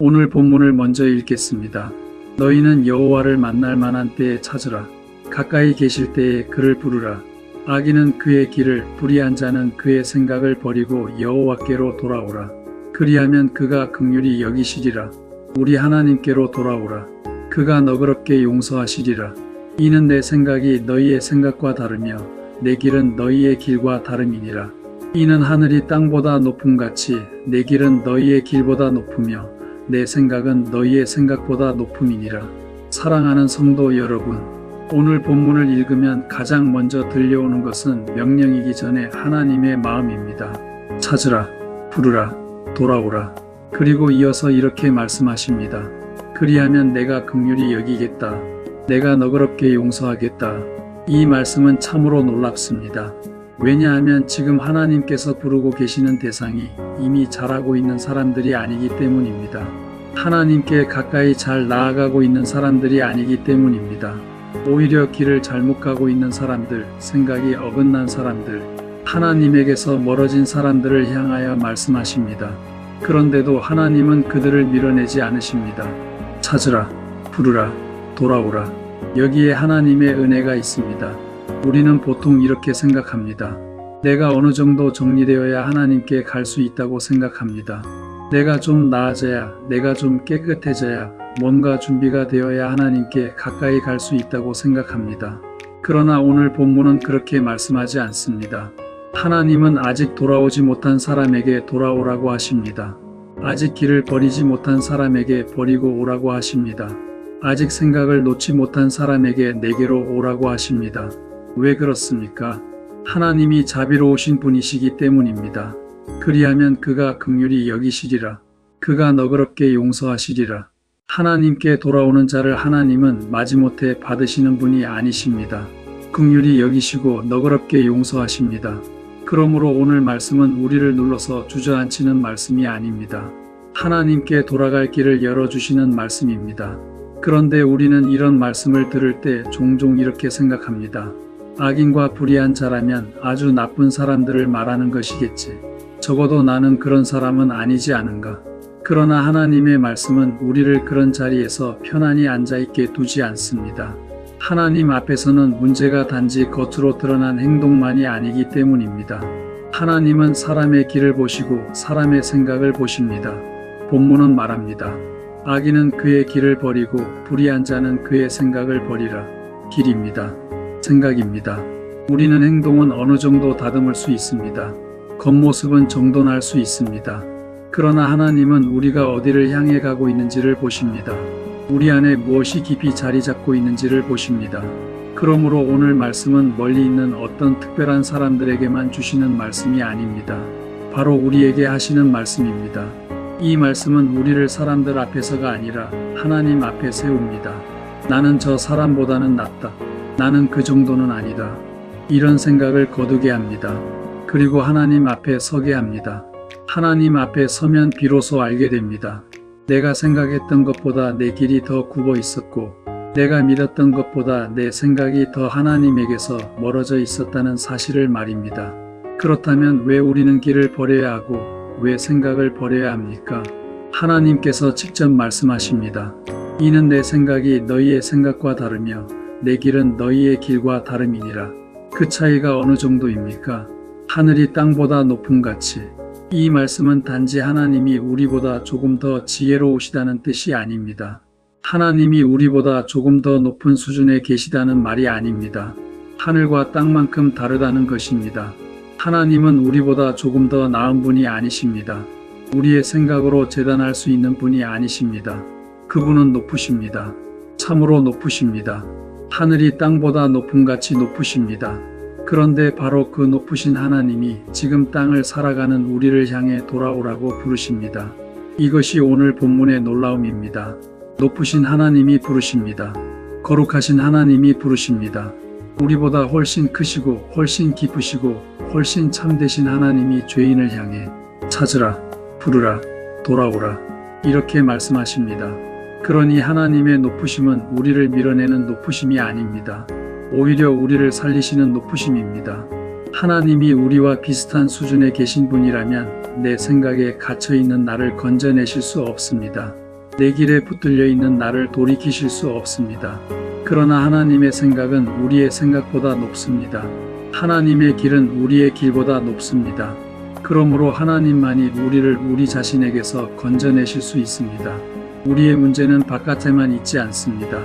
오늘 본문을 먼저 읽겠습니다. 너희는 여호와를 만날 만한 때에 찾으라. 가까이 계실 때에 그를 부르라. 악인은 그의 길을, 불의한 자는 그의 생각을 버리고 여호와께로 돌아오라. 그리하면 그가 긍휼히 여기시리라. 우리 하나님께로 돌아오라. 그가 너그럽게 용서하시리라. 이는 내 생각이 너희의 생각과 다르며 내 길은 너희의 길과 다름이니라. 이는 하늘이 땅보다 높음같이 내 길은 너희의 길보다 높으며 내 생각은 너희의 생각보다 높음이니라. 사랑하는 성도 여러분, 오늘 본문을 읽으면 가장 먼저 들려오는 것은 명령이기 전에 하나님의 마음입니다. 찾으라, 부르라, 돌아오라. 그리고 이어서 이렇게 말씀하십니다. 그리하면 내가 긍휼히 여기겠다. 내가 너그럽게 용서하겠다. 이 말씀은 참으로 놀랍습니다. 왜냐하면 지금 하나님께서 부르고 계시는 대상이 이미 잘하고 있는 사람들이 아니기 때문입니다. 하나님께 가까이 잘 나아가고 있는 사람들이 아니기 때문입니다. 오히려 길을 잘못 가고 있는 사람들, 생각이 어긋난 사람들, 하나님에게서 멀어진 사람들을 향하여 말씀하십니다. 그런데도 하나님은 그들을 밀어내지 않으십니다. 찾으라, 부르라, 돌아오라. 여기에 하나님의 은혜가 있습니다. 우리는 보통 이렇게 생각합니다. 내가 어느 정도 정리되어야 하나님께 갈 수 있다고 생각합니다. 내가 좀 나아져야, 내가 좀 깨끗해져야, 뭔가 준비가 되어야 하나님께 가까이 갈 수 있다고 생각합니다. 그러나 오늘 본문은 그렇게 말씀하지 않습니다. 하나님은 아직 돌아오지 못한 사람에게 돌아오라고 하십니다. 아직 길을 버리지 못한 사람에게 버리고 오라고 하십니다. 아직 생각을 놓지 못한 사람에게 내게로 오라고 하십니다. 왜 그렇습니까? 하나님이 자비로우신 분이시기 때문입니다. 그리하면 그가 긍휼히 여기시리라. 그가 너그럽게 용서하시리라. 하나님께 돌아오는 자를 하나님은 마지못해 받으시는 분이 아니십니다. 긍휼히 여기시고 너그럽게 용서하십니다. 그러므로 오늘 말씀은 우리를 눌러서 주저앉히는 말씀이 아닙니다. 하나님께 돌아갈 길을 열어주시는 말씀입니다. 그런데 우리는 이런 말씀을 들을 때 종종 이렇게 생각합니다. 악인과 불의한 자라면 아주 나쁜 사람들을 말하는 것이겠지. 적어도 나는 그런 사람은 아니지 않은가. 그러나 하나님의 말씀은 우리를 그런 자리에서 편안히 앉아있게 두지 않습니다. 하나님 앞에서는 문제가 단지 겉으로 드러난 행동만이 아니기 때문입니다. 하나님은 사람의 길을 보시고 사람의 생각을 보십니다. 본문은 말합니다. 악인은 그의 길을 버리고 불의한 자는 그의 생각을 버리라. 길입니다. 생각입니다. 우리는 행동은 어느 정도 다듬을 수 있습니다. 겉모습은 정돈할 수 있습니다. 그러나 하나님은 우리가 어디를 향해 가고 있는지를 보십니다. 우리 안에 무엇이 깊이 자리 잡고 있는지를 보십니다. 그러므로 오늘 말씀은 멀리 있는 어떤 특별한 사람들에게만 주시는 말씀이 아닙니다. 바로 우리에게 하시는 말씀입니다. 이 말씀은 우리를 사람들 앞에서가 아니라 하나님 앞에 세웁니다. 나는 저 사람보다는 낫다. 나는 그 정도는 아니다. 이런 생각을 거두게 합니다. 그리고 하나님 앞에 서게 합니다. 하나님 앞에 서면 비로소 알게 됩니다. 내가 생각했던 것보다 내 길이 더 굽어 있었고 내가 믿었던 것보다 내 생각이 더 하나님에게서 멀어져 있었다는 사실을 말입니다. 그렇다면 왜 우리는 길을 버려야 하고 왜 생각을 버려야 합니까? 하나님께서 직접 말씀하십니다. 이는 내 생각이 너희의 생각과 다르며 내 길은 너희의 길과 다름이니라. 그 차이가 어느 정도입니까? 하늘이 땅보다 높음같이. 이 말씀은 단지 하나님이 우리보다 조금 더 지혜로우시다는 뜻이 아닙니다. 하나님이 우리보다 조금 더 높은 수준에 계시다는 말이 아닙니다. 하늘과 땅만큼 다르다는 것입니다. 하나님은 우리보다 조금 더 나은 분이 아니십니다. 우리의 생각으로 재단할 수 있는 분이 아니십니다. 그분은 높으십니다. 참으로 높으십니다. 하늘이 땅보다 높음같이 높으십니다. 그런데 바로 그 높으신 하나님이 지금 땅을 살아가는 우리를 향해 돌아오라고 부르십니다. 이것이 오늘 본문의 놀라움입니다. 높으신 하나님이 부르십니다. 거룩하신 하나님이 부르십니다. 우리보다 훨씬 크시고 훨씬 깊으시고 훨씬 참되신 하나님이 죄인을 향해 찾으라, 부르라, 돌아오라 이렇게 말씀하십니다. 그러니 하나님의 높으심은 우리를 밀어내는 높으심이 아닙니다. 오히려 우리를 살리시는 높으심입니다. 하나님이 우리와 비슷한 수준에 계신 분이라면 내 생각에 갇혀있는 나를 건져내실 수 없습니다. 내 길에 붙들려 있는 나를 돌이키실 수 없습니다. 그러나 하나님의 생각은 우리의 생각보다 높습니다. 하나님의 길은 우리의 길보다 높습니다. 그러므로 하나님만이 우리를 우리 자신에게서 건져내실 수 있습니다. 우리의 문제는 바깥에만 있지 않습니다.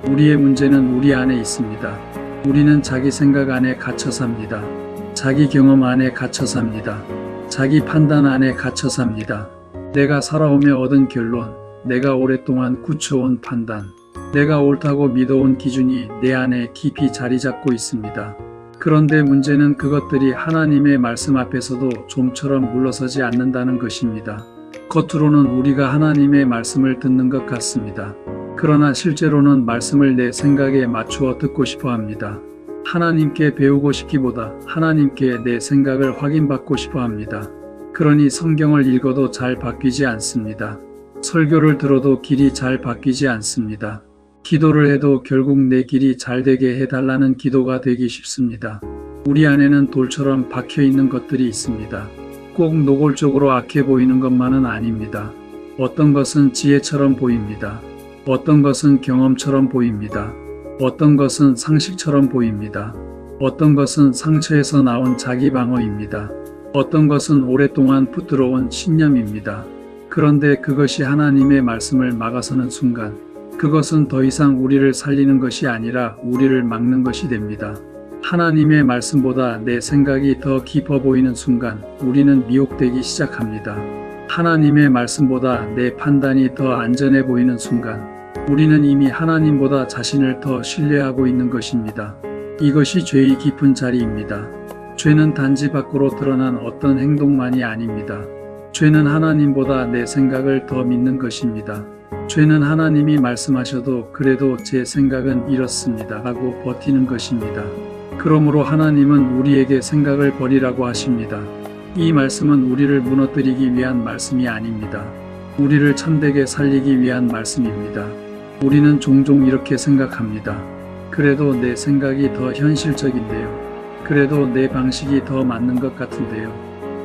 우리의 문제는 우리 안에 있습니다. 우리는 자기 생각 안에 갇혀 삽니다. 자기 경험 안에 갇혀 삽니다. 자기 판단 안에 갇혀 삽니다. 내가 살아오며 얻은 결론, 내가 오랫동안 굳혀온 판단, 내가 옳다고 믿어온 기준이 내 안에 깊이 자리 잡고 있습니다. 그런데 문제는 그것들이 하나님의 말씀 앞에서도 좀처럼 물러서지 않는다는 것입니다. 겉으로는 우리가 하나님의 말씀을 듣는 것 같습니다. 그러나 실제로는 말씀을 내 생각에 맞추어 듣고 싶어 합니다. 하나님께 배우고 싶기보다 하나님께 내 생각을 확인받고 싶어 합니다. 그러니 성경을 읽어도 잘 바뀌지 않습니다. 설교를 들어도 길이 잘 바뀌지 않습니다. 기도를 해도 결국 내 길이 잘 되게 해달라는 기도가 되기 쉽습니다. 우리 안에는 돌처럼 박혀 있는 것들이 있습니다. 꼭 노골적으로 악해 보이는 것만은 아닙니다. 어떤 것은 지혜처럼 보입니다. 어떤 것은 경험처럼 보입니다. 어떤 것은 상식처럼 보입니다. 어떤 것은 상처에서 나온 자기 방어입니다. 어떤 것은 오랫동안 붙들어온 신념입니다. 그런데 그것이 하나님의 말씀을 막아서는 순간 그것은 더 이상 우리를 살리는 것이 아니라 우리를 막는 것이 됩니다. 하나님의 말씀보다 내 생각이 더 깊어 보이는 순간 우리는 미혹되기 시작합니다. 하나님의 말씀보다 내 판단이 더 안전해 보이는 순간 우리는 이미 하나님보다 자신을 더 신뢰하고 있는 것입니다. 이것이 죄의 깊은 자리입니다. 죄는 단지 밖으로 드러난 어떤 행동만이 아닙니다. 죄는 하나님보다 내 생각을 더 믿는 것입니다. 죄는 하나님이 말씀하셔도 그래도 제 생각은 이렇습니다 라고 버티는 것입니다. 그러므로 하나님은 우리에게 생각을 버리라고 하십니다. 이 말씀은 우리를 무너뜨리기 위한 말씀이 아닙니다. 우리를 참되게 살리기 위한 말씀입니다. 우리는 종종 이렇게 생각합니다. 그래도 내 생각이 더 현실적인데요. 그래도 내 방식이 더 맞는 것 같은데요.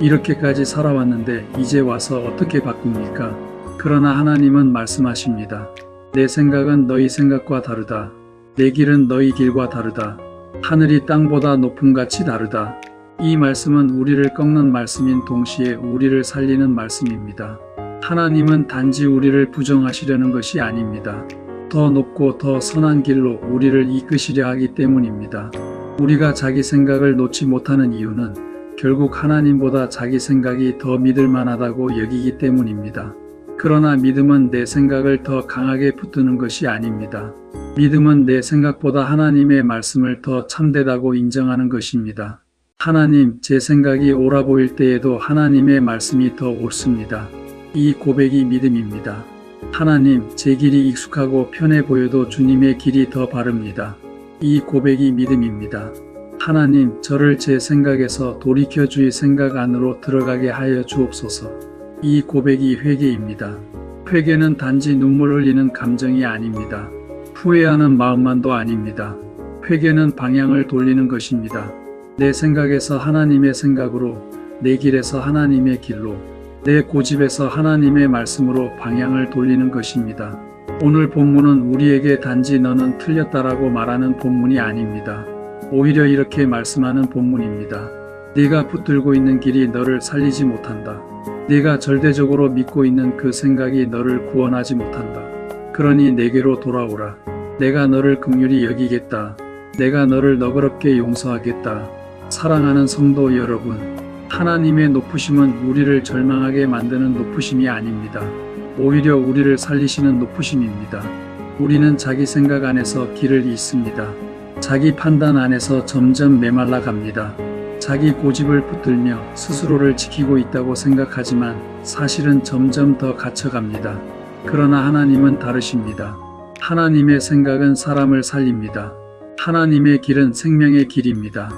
이렇게까지 살아왔는데 이제 와서 어떻게 바꿉니까? 그러나 하나님은 말씀하십니다. 내 생각은 너희 생각과 다르다. 내 길은 너희 길과 다르다. 하늘이 땅보다 높음같이 다르다. 이 말씀은 우리를 꺾는 말씀인 동시에 우리를 살리는 말씀입니다. 하나님은 단지 우리를 부정하시려는 것이 아닙니다. 더 높고 더 선한 길로 우리를 이끄시려 하기 때문입니다. 우리가 자기 생각을 놓지 못하는 이유는 결국 하나님보다 자기 생각이 더 믿을 만하다고 여기기 때문입니다. 그러나 믿음은 내 생각을 더 강하게 붙드는 것이 아닙니다. 믿음은 내 생각보다 하나님의 말씀을 더 참되다고 인정하는 것입니다. 하나님, 제 생각이 옳아 보일 때에도 하나님의 말씀이 더 옳습니다. 이 고백이 믿음입니다. 하나님, 제 길이 익숙하고 편해 보여도 주님의 길이 더 바릅니다. 이 고백이 믿음입니다. 하나님, 저를 제 생각에서 돌이켜 주의 생각 안으로 들어가게 하여 주옵소서. 이 고백이 회개입니다. 회개는 단지 눈물 흘리는 감정이 아닙니다. 후회하는 마음만도 아닙니다. 회개는 방향을 돌리는 것입니다. 내 생각에서 하나님의 생각으로, 내 길에서 하나님의 길로, 내 고집에서 하나님의 말씀으로 방향을 돌리는 것입니다. 오늘 본문은 우리에게 단지 너는 틀렸다라고 말하는 본문이 아닙니다. 오히려 이렇게 말씀하는 본문입니다. 네가 붙들고 있는 길이 너를 살리지 못한다. 네가 절대적으로 믿고 있는 그 생각이 너를 구원하지 못한다. 그러니 내게로 돌아오라. 내가 너를 긍휼히 여기겠다. 내가 너를 너그럽게 용서하겠다. 사랑하는 성도 여러분, 하나님의 높으심은 우리를 절망하게 만드는 높으심이 아닙니다. 오히려 우리를 살리시는 높으심입니다. 우리는 자기 생각 안에서 길을 잃습니다. 자기 판단 안에서 점점 메말라 갑니다. 자기 고집을 붙들며 스스로를 지키고 있다고 생각하지만 사실은 점점 더 갇혀갑니다. 그러나 하나님은 다르십니다. 하나님의 생각은 사람을 살립니다. 하나님의 길은 생명의 길입니다.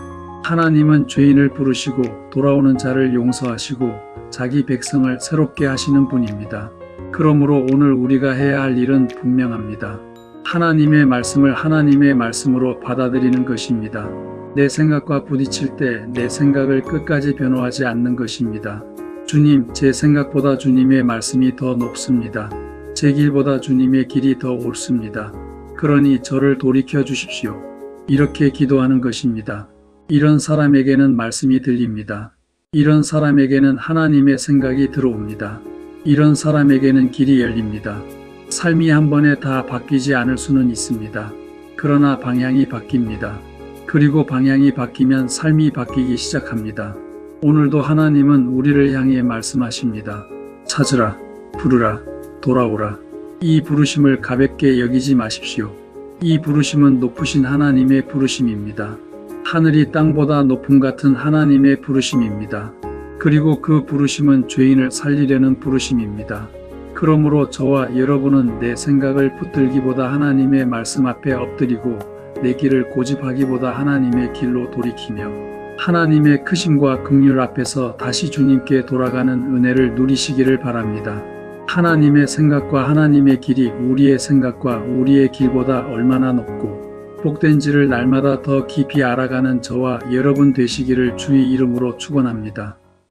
하나님은 죄인을 부르시고 돌아오는 자를 용서하시고 자기 백성을 새롭게 하시는 분입니다. 그러므로 오늘 우리가 해야 할 일은 분명합니다. 하나님의 말씀을 하나님의 말씀으로 받아들이는 것입니다. 내 생각과 부딪힐 때 내 생각을 끝까지 변호하지 않는 것입니다. 주님, 제 생각보다 주님의 말씀이 더 높습니다. 제 길보다 주님의 길이 더 옳습니다. 그러니 저를 돌이켜 주십시오. 이렇게 기도하는 것입니다. 이런 사람에게는 말씀이 들립니다. 이런 사람에게는 하나님의 생각이 들어옵니다. 이런 사람에게는 길이 열립니다. 삶이 한 번에 다 바뀌지 않을 수는 있습니다. 그러나 방향이 바뀝니다. 그리고 방향이 바뀌면 삶이 바뀌기 시작합니다. 오늘도 하나님은 우리를 향해 말씀하십니다. 찾으라, 부르라, 돌아오라. 이 부르심을 가볍게 여기지 마십시오. 이 부르심은 높으신 하나님의 부르심입니다. 하늘이 땅보다 높음 같은 하나님의 부르심입니다. 그리고 그 부르심은 죄인을 살리려는 부르심입니다. 그러므로 저와 여러분은 내 생각을 붙들기보다 하나님의 말씀 앞에 엎드리고 내 길을 고집하기보다 하나님의 길로 돌이키며 하나님의 크심과 긍휼 앞에서 다시 주님께 돌아가는 은혜를 누리시기를 바랍니다. 하나님의 생각과 하나님의 길이 우리의 생각과 우리의 길보다 얼마나 높고 복된지를 날마다 더 깊이 알아가는 저와 여러분 되시기를 주의 이름으로 축원합니다.